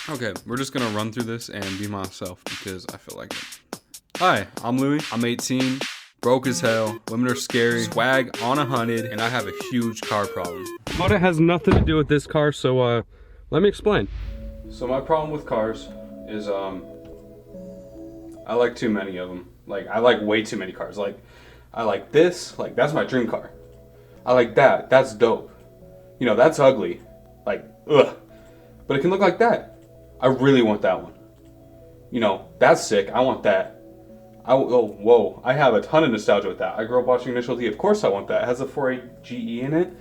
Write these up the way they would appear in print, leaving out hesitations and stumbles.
Okay, we're just gonna run through this and be myself because I feel like it. Hi, I'm Louis. I'm 18, broke as hell, women are scary, swag on 100, and I have a huge car problem. But it has nothing to do with this car, so let me explain. So my problem with cars is I like too many of them. Like, I like way too many cars. Like, I like this, like that's my dream car. I like that, that's dope. You know, that's ugly. Like, ugh. But it can look like that. I really want that one. You know, that's sick. I want that. Oh, whoa. I have a ton of nostalgia with that. I grew up watching Initial D. Of course I want that. It has a 4.8 GE in it.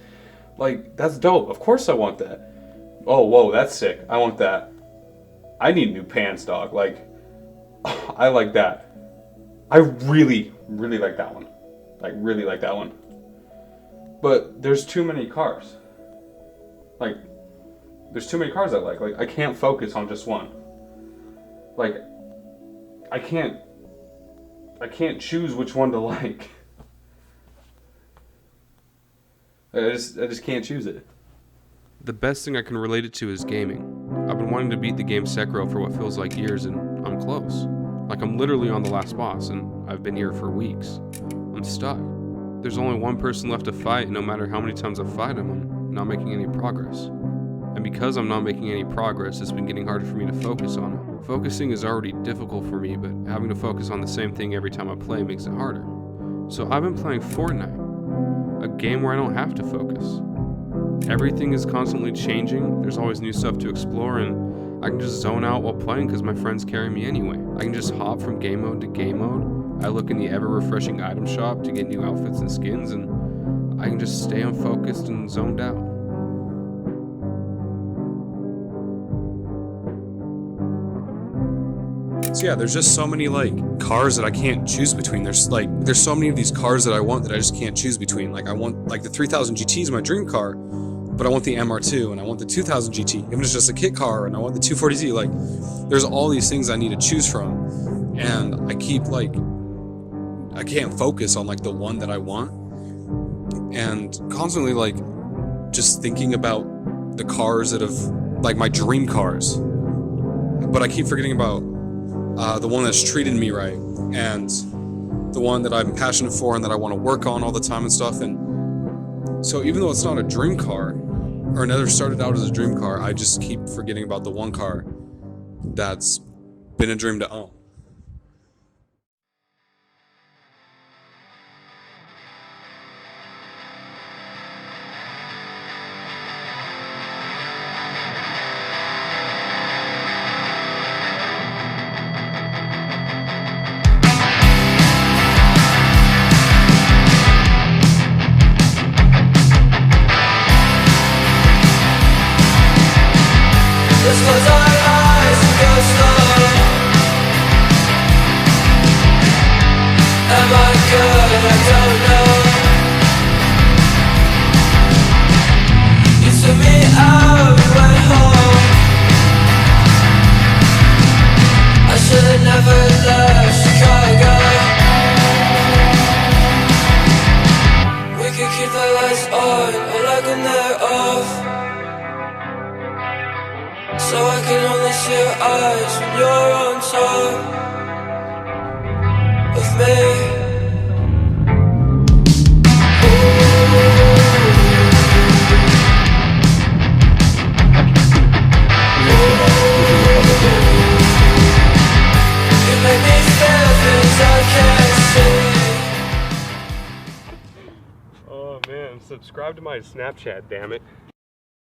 Like, that's dope. Of course I want that. Oh, whoa, that's sick. I want that. I need new pants, dog. Like, I like that. I really, really like that one. Like, really like that one. But there's too many cars. Like, there's too many cars I like. Like, I can't focus on just one. Like, I can't choose which one to like. I just can't choose it. The best thing I can relate it to is gaming. I've been wanting to beat the game Sekiro for what feels like years, and I'm close. Like, I'm literally on the last boss, and I've been here for weeks. I'm stuck. There's only one person left to fight, and no matter how many times I fight him, I'm not making any progress. And because I'm not making any progress, it's been getting harder for me to focus on it. Focusing is already difficult for me, but having to focus on the same thing every time I play makes it harder. So I've been playing Fortnite, a game where I don't have to focus. Everything is constantly changing, there's always new stuff to explore, and I can just zone out while playing because my friends carry me anyway. I can just hop from game mode to game mode. I look in the ever-refreshing item shop to get new outfits and skins, and I can just stay unfocused and zoned out. So yeah, there's just so many like cars that I can't choose between. There's so many of these cars that I want that I just can't choose between. Like, I want, like, the 3000 GT is my dream car, but I want the MR2 and I want the 2000 GT, even if it's just a kit car, and I want the 240Z. Like, there's all these things I need to choose from, and I can't focus on like the one that I want, and constantly like just thinking about the cars that have, like, my dream cars, but I keep forgetting about the one that's treated me right, and the one that I'm passionate for and that I want to work on all the time and stuff. And so even though it's not a dream car, or never started out as a dream car, I just keep forgetting about the one car that's been a dream to own. Let's close our eyes and go slow. Am I good? I don't know. You took me out, we went home. I should've never left Chicago. We could keep the lights on, I like when they're off. So I can only see your eyes when you're on top of me. You make me feel things I can't see. Oh man, subscribe to my Snapchat, damn it.